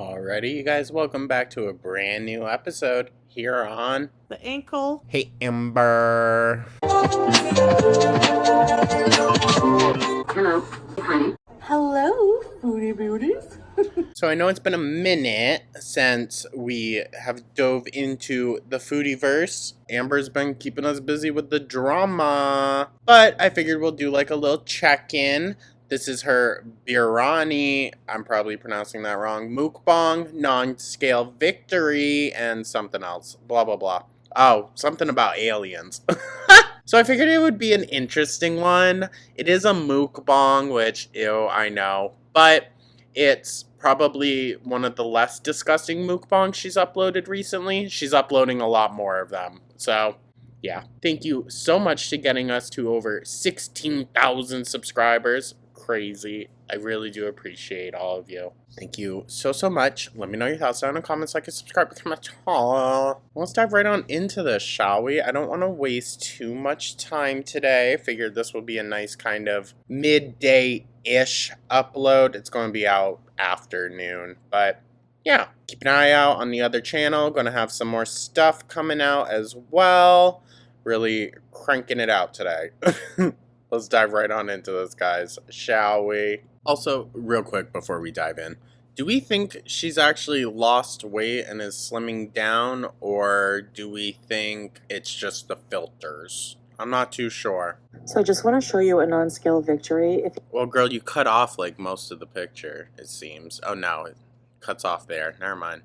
Alrighty, you guys, welcome back to a brand new episode here on The ankle. Hey Amber. Hello, honey. Hello, foodie beauties. So I know it's been a minute since we have dove into the foodie-verse. Amber's been keeping us busy with the drama, but I figured we'll do like a little check-in. This is her Biryani, I'm probably pronouncing that wrong, Mukbang, non-scale victory, and something else. Blah, blah, blah. Oh, something about aliens. So I figured it would be an interesting one. It is a mukbang, which, ew, I know. But it's probably one of the less disgusting mukbangs she's uploaded recently. She's uploading a lot more of them. So, yeah. Thank you so much to getting us to over 16,000 subscribers. Crazy. I really do appreciate all of you. Thank you so much. Let me know your thoughts down in the comments, like and subscribe, become a channel. Let's dive right on into this, shall we? I don't want to waste too much time today. I figured this will be a nice kind of midday-ish upload. It's going to be out afternoon, but yeah. Keep an eye out on the other channel. Going to have some more stuff coming out as well. Really cranking it out today. Let's dive right on into this, guys, shall we? Also, real quick before we dive in, do we think she's actually lost weight and is slimming down, or do we think it's just the filters? I'm not too sure. So I just want to show you a non-scale victory. Well, girl, you cut off like most of the picture, it seems. Oh no, it cuts off there. Never mind.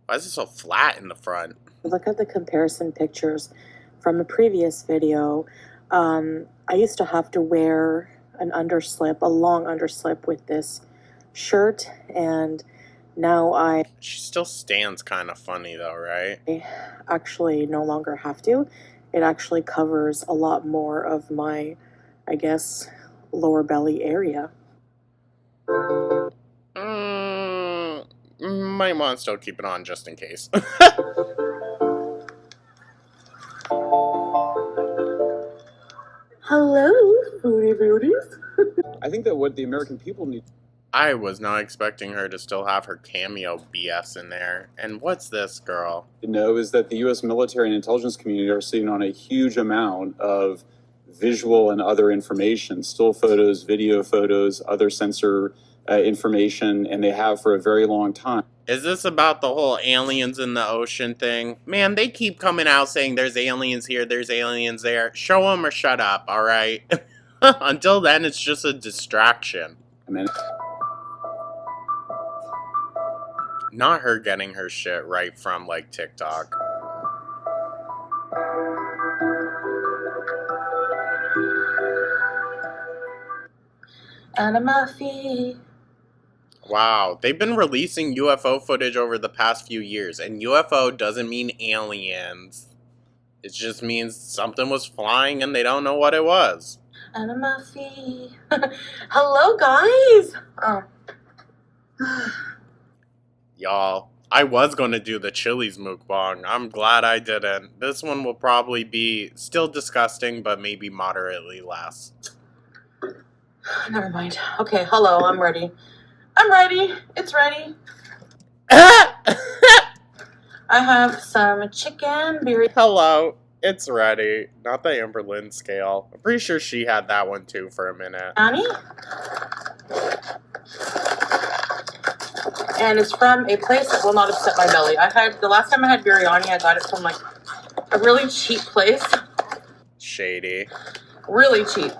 Why is it so flat in the front? Look at the comparison pictures from a previous video. I used to have to wear an underslip, a long underslip with this shirt, and now She still stands kind of funny though, right? I actually no longer have to. It actually covers a lot more of my, I guess, lower belly area. Might want to still keep it on just in case. Hello, foodie beauties. I think that what the American people need I was not expecting her to still have her cameo BS in there. And what's this, girl? to know is that the U.S. military and intelligence community are sitting on a huge amount of visual and other information, still photos, video photos, other sensor information, and they have for a very long time. Is this about the whole aliens in the ocean thing? Man, they keep coming out saying there's aliens here, there's aliens there. Show them or shut up, alright? Until then, it's just a distraction. I mean, Not her getting her shit right from, like, TikTok. Under my feet. Wow, they've been releasing UFO footage over the past few years, and UFO doesn't mean aliens. It just means something was flying and they don't know what it was. Under my feet. Hello, guys. Oh. Y'all, I was going to do the Chili's mukbang. I'm glad I didn't. This one will probably be still disgusting, but maybe moderately less. Never mind. Okay, hello, I'm ready. I'm ready. It's ready. I have some chicken biryani. Hello, it's ready. Not the Amber Lynn scale. I'm pretty sure she had that one too for a minute. And it's from a place that will not upset my belly. The last time I had biryani, I got it from like a really cheap place. Shady. Really cheap.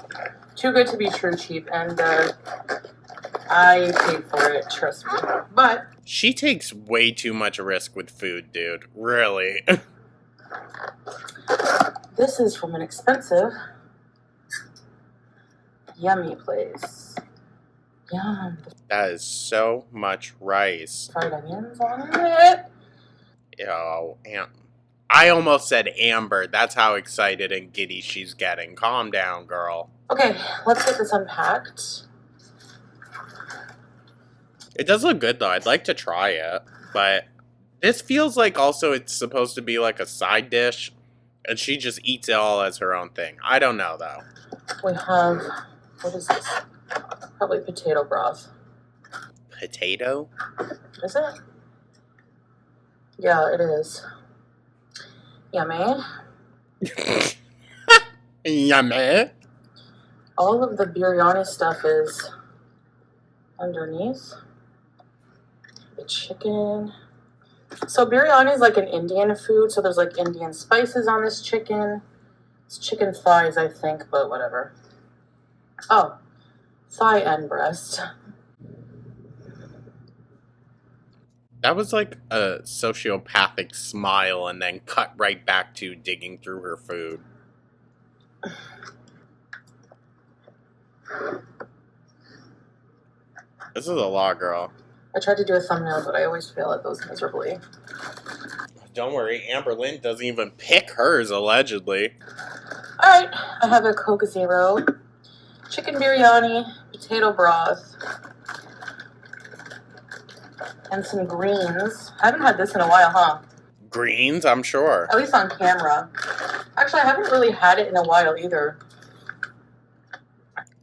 Too good to be true cheap. And I paid for it, trust me. But She takes way too much risk with food, dude. Really. this is from an expensive, yummy place. Yum. That is so much rice. Fried onions on it. Yo, I almost said Amber. That's how excited and giddy she's getting. Calm down, girl. Okay, let's get this unpacked. It does look good, though. I'd like to try it. But this feels like also it's supposed to be like a side dish. And she just eats it all as her own thing. I don't know, though. We have, what is this? Probably potato broth. potato? Is it? Yeah, it is. Yummy. Yummy. All of the biryani stuff is underneath. The chicken. So biryani is like an Indian food, so there's like Indian spices on this chicken. It's chicken thighs, I think, but whatever. Oh, thigh and breast. That was like a sociopathic smile and then cut right back to digging through her food. This is a lot, girl. I tried to do a thumbnail, but I always fail at those miserably. Don't worry, Amber Lynn doesn't even pick hers, allegedly. Alright, I have a Coke Zero, chicken biryani, potato broth, and some greens. I haven't had this in a while, huh? Greens, I'm sure. At least on camera. Actually, I haven't really had it in a while either.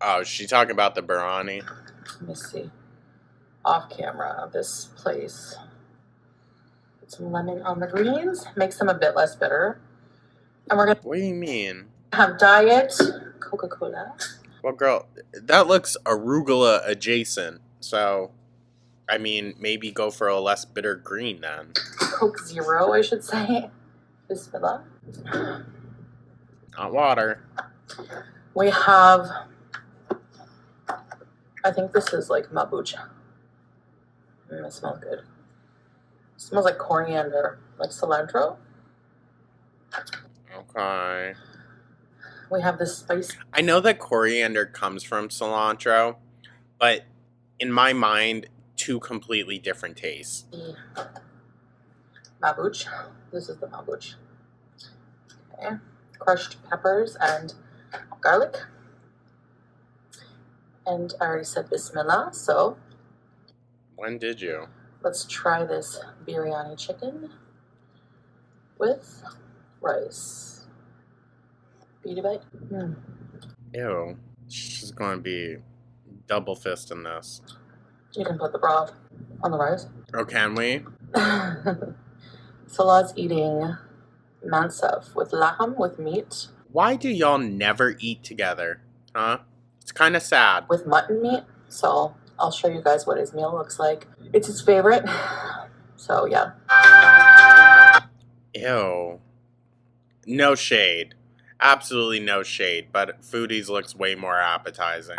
Oh, is she talking about the biryani? Let me see. Off camera, this place. Put some lemon on the greens, makes them a bit less bitter. And we're gonna What do you mean? have diet Coca-Cola. Well, girl, that looks arugula adjacent. So, I mean, maybe go for a less bitter green then. Coke Zero, I should say. Bismillah. Not water. We have, I think this is like mabucha. It smells good. It smells like coriander, like cilantro. Okay. We have this spice. I know that coriander comes from cilantro, but in my mind, two completely different tastes. Mabuch. This is the mabuch. Okay. Crushed peppers and garlic. And I already said bismillah, so When did you? let's try this biryani chicken with rice. Beat a bite. Ew. She's going to be double fisting this. You can put the broth on the rice. Oh, can we? Salah's eating mansaf with laham, with meat, Why do y'all never eat together? Huh? It's kind of sad. with mutton meat. So I'll show you guys what his meal looks like. It's his favorite. So yeah. Ew. No shade. Absolutely no shade, but Foodie's looks way more appetizing.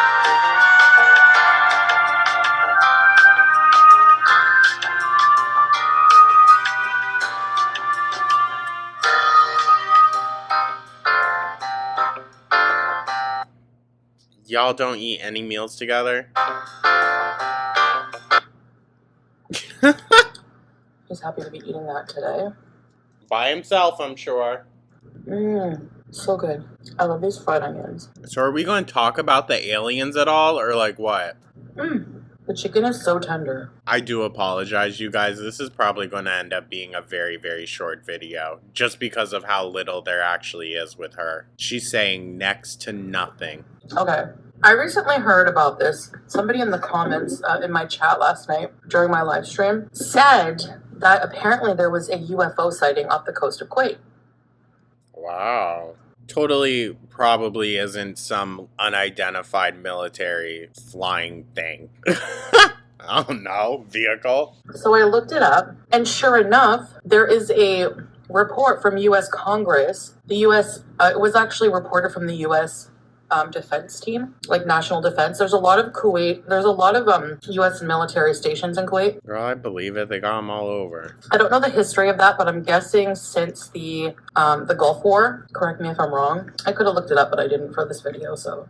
Y'all don't eat any meals together? He's happy to be eating that today. By himself, I'm sure. So good. I love these fried onions. So are we going to talk about the aliens at all, or like what? The chicken is so tender. I do apologize, you guys. This is probably going to end up being a very, very short video, just because of how little there actually is with her. She's saying next to nothing. Okay. I recently heard about this. Somebody in the comments in my chat last night during my live stream said that apparently there was a UFO sighting off the coast of Kuwait. Wow. Totally probably isn't some unidentified military flying thing. I don't know, vehicle. So I looked it up, and sure enough, there is a report from U.S. Congress. The U.S. It was actually reported from the U.S. Defense team, like national defense. There's a lot of U.S. military stations in Kuwait. Girl, I believe it. They got them all over. I don't know the history of that, but I'm guessing since the Gulf War. Correct me if I'm wrong. I could have looked it up, but I didn't for this video, so.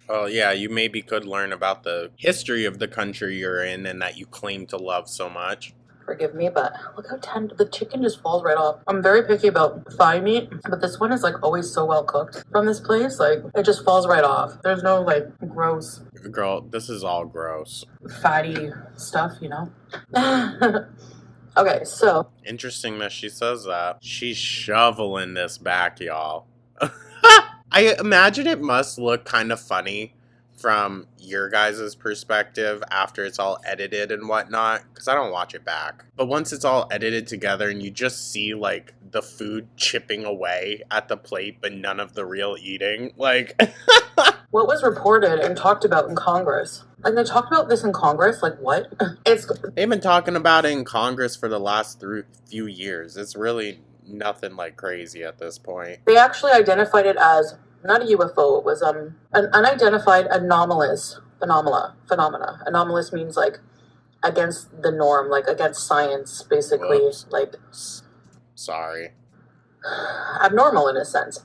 Well, yeah, you maybe could learn about the history of the country you're in and that you claim to love so much. Forgive me, but look how tender. The chicken just falls right off. I'm very picky about thigh meat, but this one is like always so well cooked from this place. Like it just falls right off. There's no like gross, Girl, this is all gross. fatty stuff, you know? Okay, so. Interesting that she says that. She's shoveling this back, y'all. I imagine it must look kind of funny from your guys' perspective after it's all edited and whatnot, because I don't watch it back. But once it's all edited together and you just see, like, the food chipping away at the plate, but none of the real eating, like... What was reported and talked about in Congress? And they talked about this in Congress? Like, what? They've been talking about it in Congress for the last few years. It's really nothing, like, crazy at this point. They actually identified it as... not a UFO, it was an unidentified anomalous phenomena. Anomalous means like against the norm, like against science, basically. Whoops. Like sorry. Abnormal in a sense.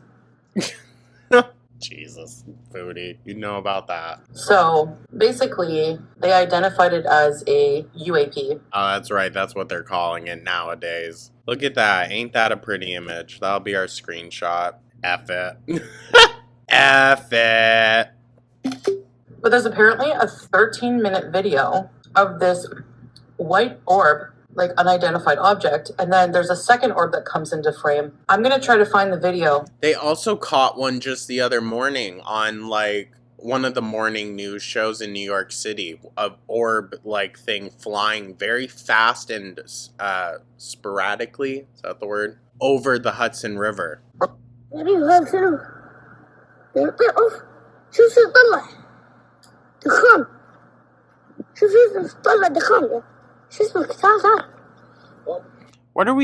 Jesus, Foodie, you know about that. So basically, they identified it as a UAP. Oh, that's right. That's what they're calling it nowadays. Look at that. Ain't that a pretty image? That'll be our screenshot. F it. F it. But there's apparently a 13-minute video of this white orb, like unidentified object, and then there's a second orb that comes into frame. I'm gonna try to find the video. They also caught one just the other morning on, like, one of the morning news shows in New York City. A orb-like thing flying very fast and sporadically, is that the word? Over the Hudson River. What are we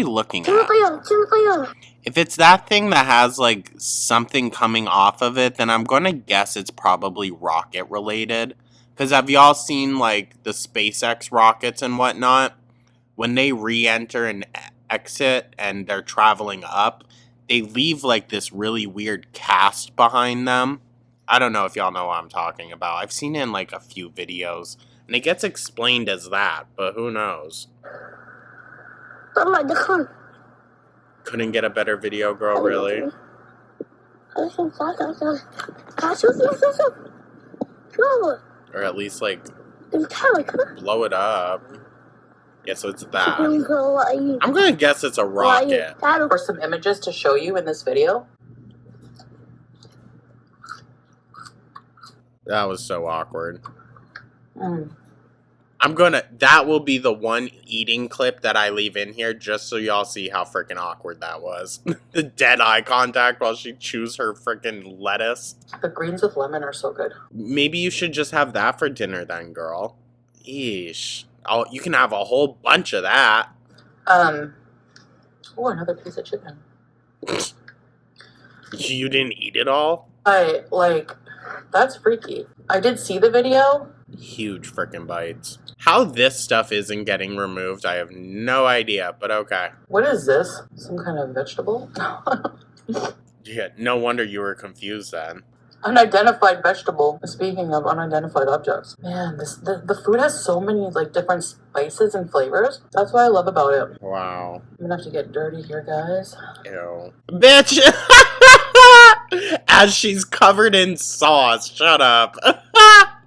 looking at? If it's that thing that has, like, something coming off of it, then I'm gonna guess it's probably rocket related. Because have y'all seen, like, the SpaceX rockets and whatnot? When they re-enter and exit and they're traveling up, they leave, like, this really weird cast behind them. I don't know if y'all know what I'm talking about. I've seen it in, like, a few videos. And it gets explained as that, but who knows? Couldn't get a better video, girl, really? Or at least, like, blow it up. Yeah, so it's that. I'm gonna guess it's a rocket. Or some images to show you in this video. That was so awkward. That will be the one eating clip that I leave in here just so y'all see how freaking awkward that was. The dead eye contact while she chews her freaking lettuce. The greens with lemon are so good. Maybe you should just have that for dinner then, girl. Eesh. You can have a whole bunch of that. Oh, another piece of chicken. You didn't eat it all? That's freaky. I did see the video. Huge freaking bites. How this stuff isn't getting removed, I have no idea, but okay. What is this? Some kind of vegetable? Yeah, no wonder you were confused then. Unidentified vegetable. Speaking of unidentified objects. Man, the food has so many, like, different spices and flavors. That's what I love about it. Wow. I'm gonna have to get dirty here, guys. Ew. Bitch! As she's covered in sauce. Shut up.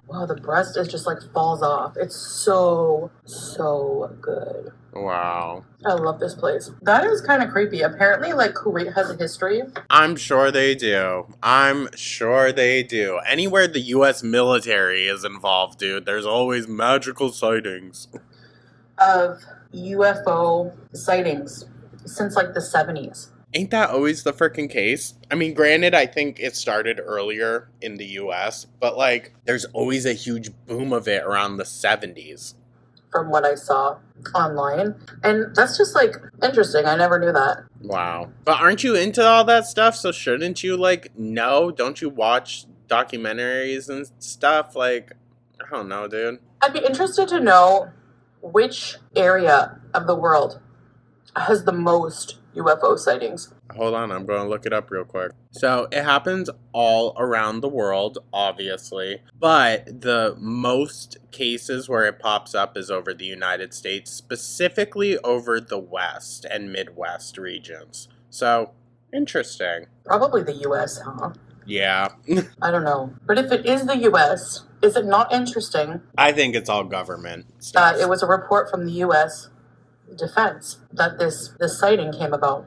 Wow, the breast is just, like, falls off. It's so good. Wow. I love this place. That is kind of creepy. Apparently, like, Kuwait has a history. I'm sure they do. I'm sure they do. Anywhere the U.S. military is involved, dude, there's always magical sightings. Of UFO sightings since, like, the 70s. Ain't that always the freaking case? I mean, granted, I think it started earlier in the U.S., but, like, there's always a huge boom of it around the 70s. From what I saw online. And that's just, like, interesting. I never knew that. Wow. But aren't you into all that stuff? So shouldn't you, like, know? Don't you watch documentaries and stuff? Like, I don't know, dude. I'd be interested to know which area of the world has the most UFO sightings. Hold on, I'm going to look it up real quick. So, it happens all around the world, obviously. But the most cases where it pops up is over the United States, specifically over the West and Midwest regions. So, interesting. Probably the US, huh? Yeah. I don't know. But if it is the US, is it not interesting? I think it's all government stuff. It was a report from the US Defense that this sighting came about.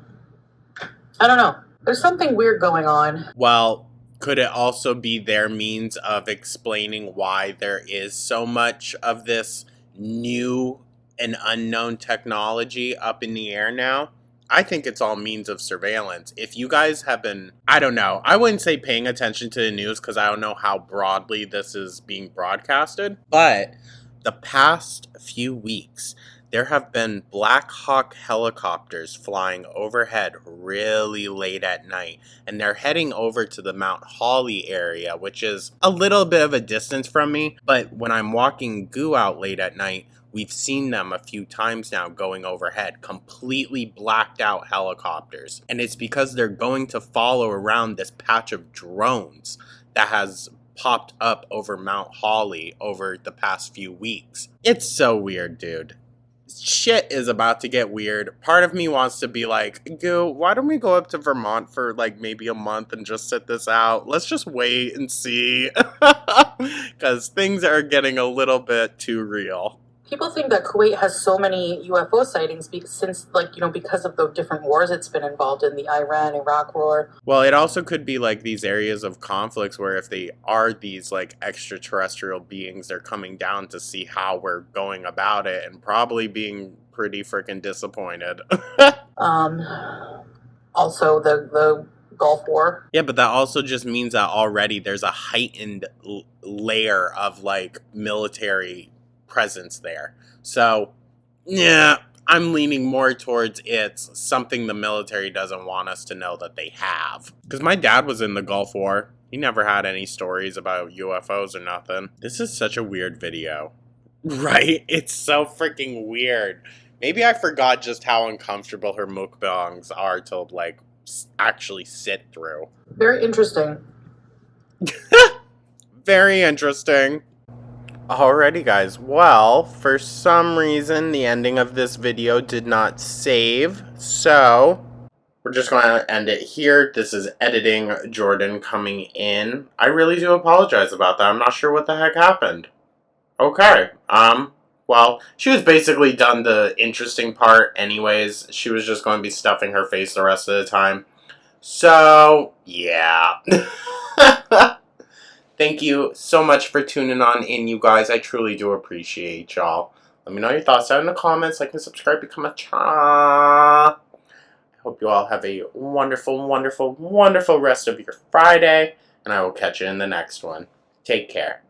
I don't know. There's something weird going on. Well, could it also be their means of explaining why there is so much of this new and unknown technology up in the air now? I think it's all means of surveillance. If you guys have been, I don't know, I wouldn't say paying attention to the news because I don't know how broadly this is being broadcasted, but the past few weeks, there have been Black Hawk helicopters flying overhead really late at night, and they're heading over to the Mount Holly area, which is a little bit of a distance from me, but when I'm walking Goo out late at night, we've seen them a few times now going overhead, completely blacked out helicopters. And it's because they're going to follow around this patch of drones that has popped up over Mount Holly over the past few weeks. It's so weird, dude. Shit is about to get weird. Part of me wants to be like, Goo, why don't we go up to Vermont for like maybe a month and just sit this out? Let's just wait and see. Because things are getting a little bit too real. People think that Kuwait has so many UFO sightings since, because of the different wars it's been involved in, the Iran-Iraq war. Well, it also could be like these areas of conflicts where if they are these like extraterrestrial beings, they're coming down to see how we're going about it and probably being pretty freaking disappointed. Also the Gulf War. Yeah, but that also just means that already there's a heightened layer of like military presence there. So, yeah, I'm leaning more towards it's something the military doesn't want us to know that they have. Because my dad was in the Gulf War. He never had any stories about UFOs or nothing. This is such a weird video. Right? It's so freaking weird. Maybe I forgot just how uncomfortable her mukbangs are to, like, actually sit through. Very interesting. Very interesting. Alrighty guys, well, for some reason the ending of this video did not save, so we're just going to end it here. This is editing Jordan coming in. I really do apologize about that. I'm not sure what the heck happened. Okay, well, she was basically done the interesting part anyways. She was just going to be stuffing her face the rest of the time. So, yeah. Thank you so much for tuning on in, you guys. I truly do appreciate y'all. Let me know your thoughts down in the comments. Like and subscribe, become a cha. I hope you all have a wonderful, wonderful, wonderful rest of your Friday. And I will catch you in the next one. Take care.